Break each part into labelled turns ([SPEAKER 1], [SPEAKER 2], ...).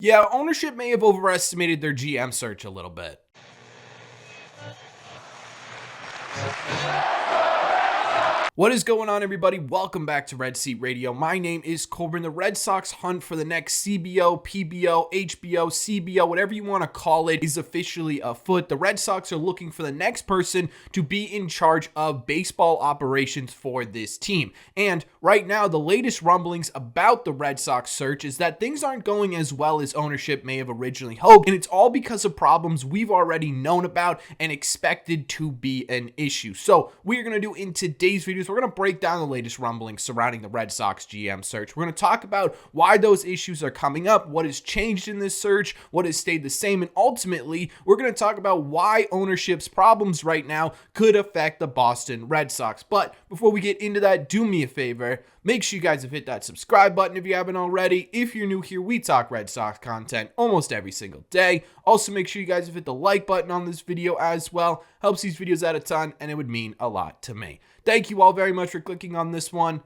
[SPEAKER 1] Yeah, ownership may have overestimated their GM search a little bit. What is going on, everybody? Welcome back to Red Seat Radio. My name is Corbin. The Red Sox hunt for the next CBO, PBO, HBO, CBO, whatever you want to call it, is officially afoot. The Red Sox are looking for the next person to be in charge of baseball operations for this team. And right now, the latest rumblings about the Red Sox search is that things aren't going as well as ownership may have originally hoped. And it's all because of problems we've already known about and expected to be an issue. So we're going to do in today's videos, we're going to break down the latest rumblings surrounding the Red Sox GM search. We're going to talk about why those issues are coming up, what has changed in this search, what has stayed the same, and ultimately, we're going to talk about why ownership's problems right now could affect the Boston Red Sox. But before we get into that, do me a favor. Make sure you guys have hit that subscribe button if you haven't already. If you're new here, we talk Red Sox content almost every single day. Also, make sure you guys have hit the like button on this video as well. Helps these videos out a ton, and it would mean a lot to me. Thank you all very much for clicking on this one.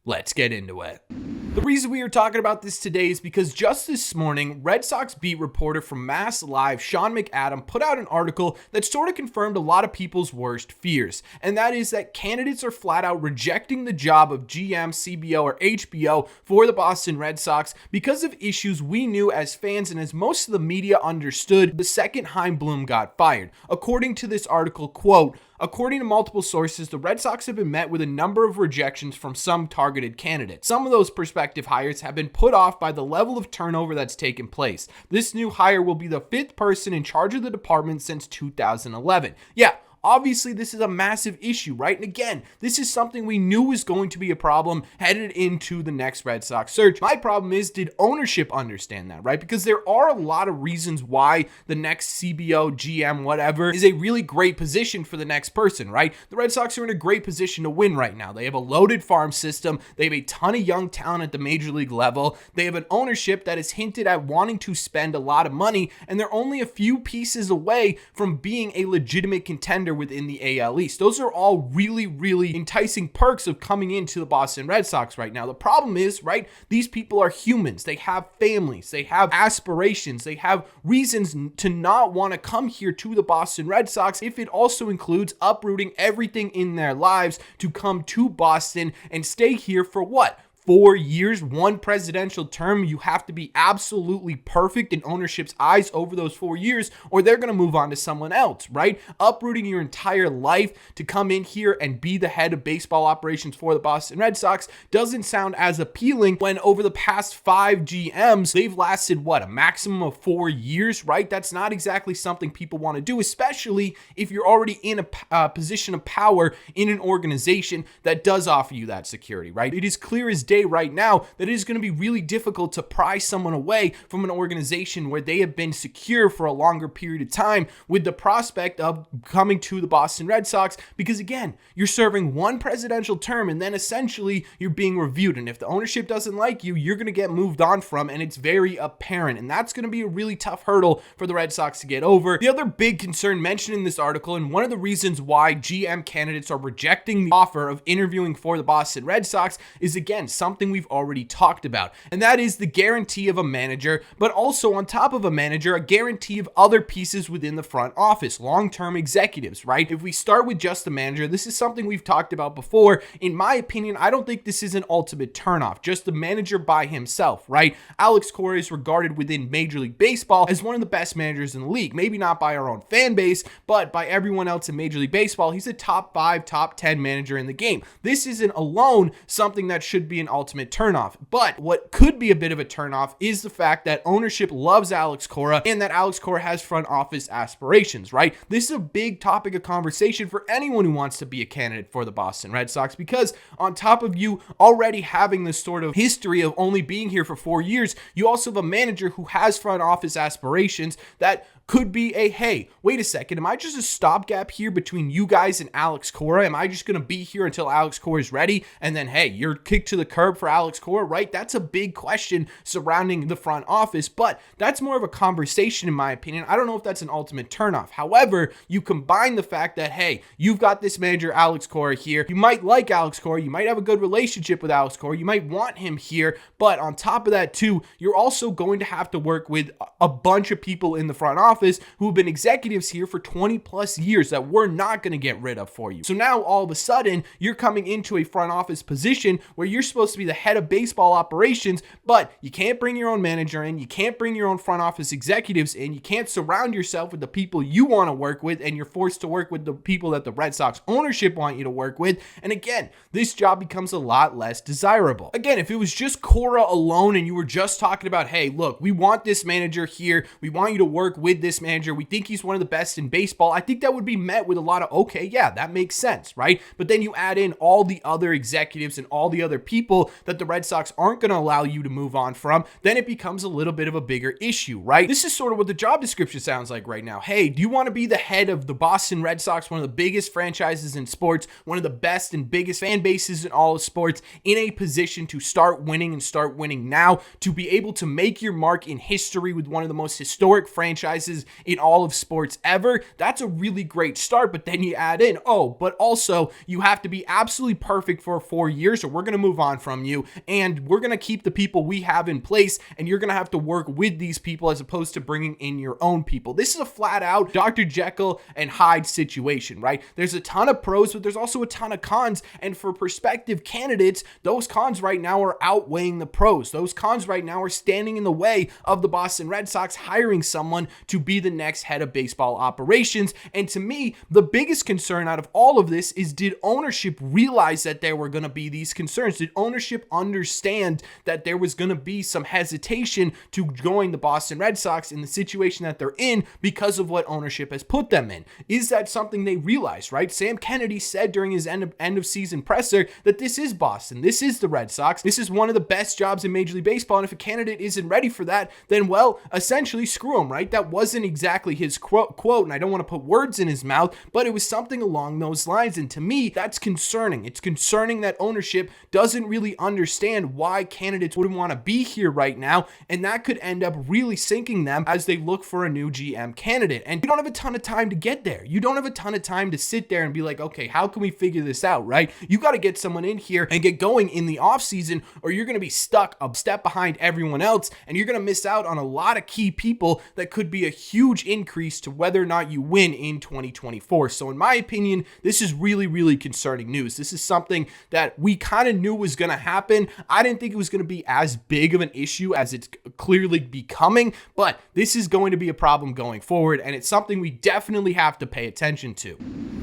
[SPEAKER 1] Let's get into it. The reason we are talking about this today is because just this morning, Red Sox beat reporter from Mass Live, Sean McAdam, put out an article that sort of confirmed a lot of people's worst fears. And that is that candidates are flat out rejecting the job of GM, CBO, or HBO for the Boston Red Sox because of issues we knew as fans and as most of the media understood the second Chaim Bloom got fired. According to this article, quote, according to multiple sources, the Red Sox have been met with a number of rejections from some targeted candidates. Some of those prospective hires have been put off by the level of turnover that's taken place. This new hire will be the fifth person in charge of the department since 2011. Yeah. Obviously, this is a massive issue, right? And again, this is something we knew was going to be a problem headed into the next Red Sox search. My problem is, did ownership understand that, right? Because there are a lot of reasons why the next CBO, GM, whatever, is a really great position for the next person, right? The Red Sox are in a great position to win right now. They have a loaded farm system. They have a ton of young talent at the major league level. They have an ownership that is hinted at wanting to spend a lot of money, and they're only a few pieces away from being a legitimate contender within the AL East. Those are all really, really enticing perks of coming into the Boston Red Sox right now. The problem is, right, these people are humans. They have families. They have aspirations. They have reasons to not want to come here to the Boston Red Sox if it also includes uprooting everything in their lives to come to Boston and stay here for what? 4 years, one presidential term. You have to be absolutely perfect in ownership's eyes over those 4 years, or they're going to move on to someone else, right? Uprooting your entire life to come in here and be the head of baseball operations for the Boston Red Sox doesn't sound as appealing when over the past 5 GMs, they've lasted, what, a maximum of 4 years, right? That's not exactly something people want to do, especially if you're already in a position of power in an organization that does offer you that security, right? It is clear as day right now that it is going to be really difficult to pry someone away from an organization where they have been secure for a longer period of time with the prospect of coming to the Boston Red Sox, because again, you're serving one presidential term and then essentially you're being reviewed, and if the ownership doesn't like you, you're going to get moved on from, and it's very apparent, and that's going to be a really tough hurdle for the Red Sox to get over. The other big concern mentioned in this article, and one of the reasons why GM candidates are rejecting the offer of interviewing for the Boston Red Sox, is again something we've already talked about, and that is the guarantee of a manager, but also on top of a manager, a guarantee of other pieces within the front office, long-term executives, right? If we start with just the manager, this is something we've talked about before. In my opinion, I don't think this is an ultimate turnoff, just the manager by himself, right? Alex Cora is regarded within Major League Baseball as one of the best managers in the league, maybe not by our own fan base, but by everyone else in Major League Baseball. He's a top 5, top 10 manager in the game. This isn't alone something that should be an ultimate turnoff. But what could be a bit of a turnoff is the fact that ownership loves Alex Cora and that Alex Cora has front office aspirations, right? This is a big topic of conversation for anyone who wants to be a candidate for the Boston Red Sox, because on top of you already having this sort of history of only being here for 4 years, you also have a manager who has front office aspirations that could be a, hey, wait a second, am I just a stopgap here between you guys and Alex Cora? Am I just going to be here until Alex Cora is ready? And then, hey, you're kicked to the curb superb for Alex Cora, right? That's a big question surrounding the front office, but that's more of a conversation in my opinion. I don't know if that's an ultimate turnoff. However, you combine the fact that, hey, you've got this manager, Alex Cora, here. You might like Alex Cora. You might have a good relationship with Alex Cora. You might want him here, but on top of that too, you're also going to have to work with a bunch of people in the front office who have been executives here for 20 plus years that we're not going to get rid of for you. So now all of a sudden, you're coming into a front office position where you're supposed to be the head of baseball operations, but you can't bring your own manager in. You can't bring your own front office executives in. You can't surround yourself with the people you want to work with, and you're forced to work with the people that the Red Sox ownership want you to work with. And again, this job becomes a lot less desirable. Again, if it was just Cora alone and you were just talking about, hey, look, we want this manager here. We want you to work with this manager. We think he's one of the best in baseball. I think that would be met with a lot of, okay, yeah, that makes sense, right? But then you add in all the other executives and all the other people that the Red Sox aren't going to allow you to move on from, then it becomes a little bit of a bigger issue, right? This is sort of what the job description sounds like right now. Hey, do you want to be the head of the Boston Red Sox, one of the biggest franchises in sports, one of the best and biggest fan bases in all of sports, in a position to start winning and start winning now, to be able to make your mark in history with one of the most historic franchises in all of sports ever? That's a really great start, but then you add in, oh, but also you have to be absolutely perfect for 4 years or we're going to move on from you, and we're going to keep the people we have in place, and you're going to have to work with these people as opposed to bringing in your own people. This is a flat out Dr. Jekyll and Hyde situation, right? There's a ton of pros, but there's also a ton of cons, and for prospective candidates, those cons right now are outweighing the pros. Those cons right now are standing in the way of the Boston Red Sox hiring someone to be the next head of baseball operations. And to me, the biggest concern out of all of this is, did ownership realize that there were going to be these concerns? Did ownership understand that there was going to be some hesitation to join the Boston Red Sox in the situation that they're in because of what ownership has put them in? Is that something they realized, right? Sam Kennedy said during his end of season presser that this is Boston. This is the Red Sox. This is one of the best jobs in Major League Baseball. And if a candidate isn't ready for that, then, well, essentially screw him, right? That wasn't exactly his quote, and I don't want to put words in his mouth, but it was something along those lines. And to me, that's concerning. It's concerning that ownership doesn't really understand why candidates wouldn't want to be here right now, and that could end up really sinking them as they look for a new GM candidate. And you don't have a ton of time to get there. You don't have a ton of time to sit there and be like, okay, how can we figure this out, right? You got to get someone in here and get going in the offseason, or you're going to be stuck a step behind everyone else, and you're going to miss out on a lot of key people that could be a huge increase to whether or not you win in 2024. So in my opinion, this is really, really concerning news. This is something that we kind of knew was going to happen. I didn't think it was going to be as big of an issue as it's clearly becoming, but this is going to be a problem going forward, and it's something we definitely have to pay attention to.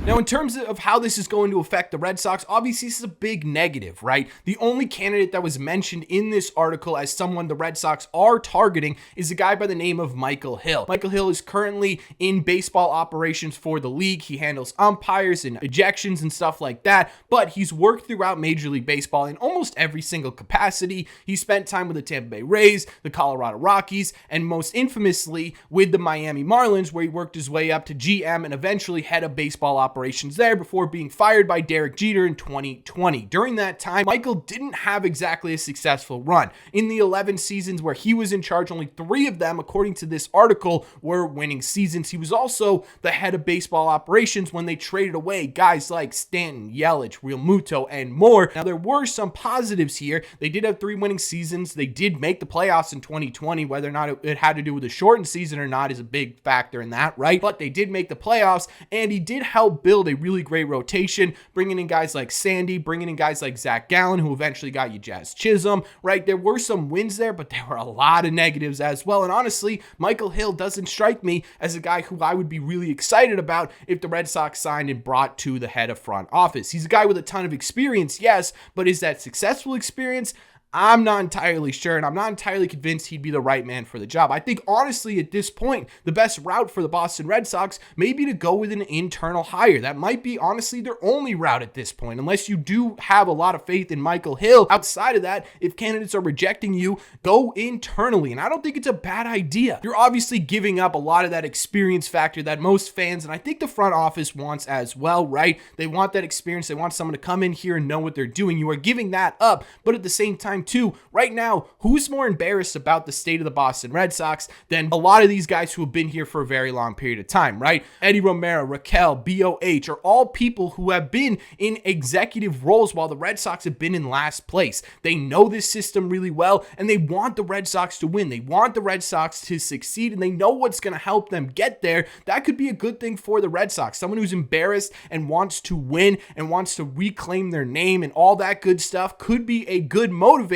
[SPEAKER 1] Now, in terms of how this is going to affect the Red Sox, obviously this is a big negative, right? The only candidate that was mentioned in this article as someone the Red Sox are targeting is a guy by the name of Michael Hill. Michael Hill is currently in baseball operations for the league. He handles umpires and ejections and stuff like that, but he's worked throughout Major League Baseball in almost every single capacity. He spent time with the Tampa Bay Rays, the Colorado Rockies, and most infamously with the Miami Marlins, where he worked his way up to GM and eventually head of baseball operations there before being fired by Derek Jeter in 2020. During that time, Michael didn't have exactly a successful run. In the 11 seasons where he was in charge, only 3 of them, according to this article, were winning seasons. He was also the head of baseball operations when they traded away guys like Stanton, Yelich, Realmuto, and more. Now, there were some positives here. They did have 3 winning seasons. They did make the playoffs in 2020. Whether or not it had to do with a shortened season or not is a big factor in that, right? But they did make the playoffs, and he did help build a really great rotation, bringing in guys like Sandy, bringing in guys like Zach Gallen, who eventually got you Jazz Chisholm, right? There were some wins there, but there were a lot of negatives as well. And honestly, Michael Hill doesn't strike me as a guy who I would be really excited about if the Red Sox signed and brought to the head of front office. He's a guy with a ton of experience, yes, but is that successful experience? I'm not entirely sure, and I'm not entirely convinced he'd be the right man for the job. I think, honestly, at this point, the best route for the Boston Red Sox may be to go with an internal hire. That might be, honestly, their only route at this point, unless you do have a lot of faith in Michael Hill. Outside of that, if candidates are rejecting you, go internally, and I don't think it's a bad idea. You're obviously giving up a lot of that experience factor that most fans, and I think the front office wants as well, right? They want that experience. They want someone to come in here and know what they're doing. You are giving that up, but at the same time, too, right now, who's more embarrassed about the state of the Boston Red Sox than a lot of these guys who have been here for a very long period of time, right? Eddie Romero, Raquel, BOH are all people who have been in executive roles while the Red Sox have been in last place. They know this system really well, and they want the Red Sox to win. They want the Red Sox to succeed, and they know what's going to help them get there. That could be a good thing for the Red Sox. Someone who's embarrassed and wants to win and wants to reclaim their name and all that good stuff could be a good motivator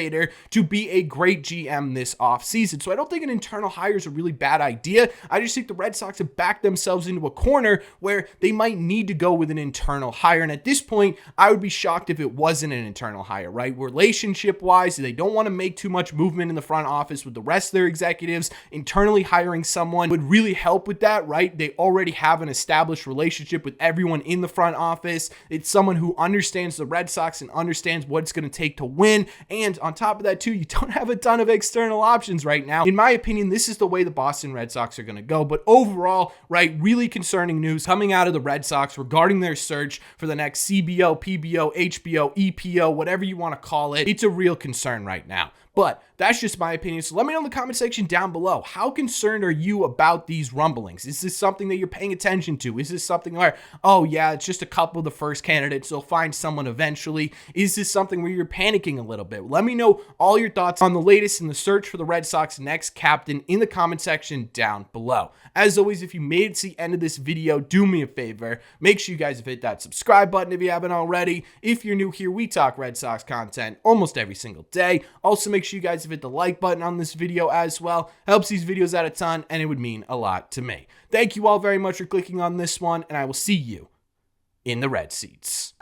[SPEAKER 1] to be a great GM this offseason. So I don't think an internal hire is a really bad idea. I just think the Red Sox have backed themselves into a corner where they might need to go with an internal hire. And at this point, I would be shocked if it wasn't an internal hire, right? Relationship-wise, they don't want to make too much movement in the front office with the rest of their executives. Internally hiring someone would really help with that, right? They already have an established relationship with everyone in the front office. It's someone who understands the Red Sox and understands what it's going to take to win. And on top of that, too, you don't have a ton of external options right now. In my opinion, this is the way the Boston Red Sox are going to go. But overall, right, really concerning news coming out of the Red Sox regarding their search for the next CBO, PBO, HBO, EPO, whatever you want to call it. It's a real concern right now. But that's just my opinion. So let me know in the comment section down below. How concerned are you about these rumblings? Is this something that you're paying attention to? Is this something where, oh yeah, it's just a couple of the first candidates, they'll find someone eventually? Is this something where you're panicking a little bit? Let me know all your thoughts on the latest in the search for the Red Sox next captain in the comment section down below. As always, if you made it to the end of this video, do me a favor. Make sure you guys have hit that subscribe button if you haven't already. If you're new here, we talk Red Sox content almost every single day. Also, make sure you guys have hit the like button on this video as well. Helps these videos out a ton, and it would mean a lot to me. Thank you all very much for clicking on this one, and I will see you in the red seats.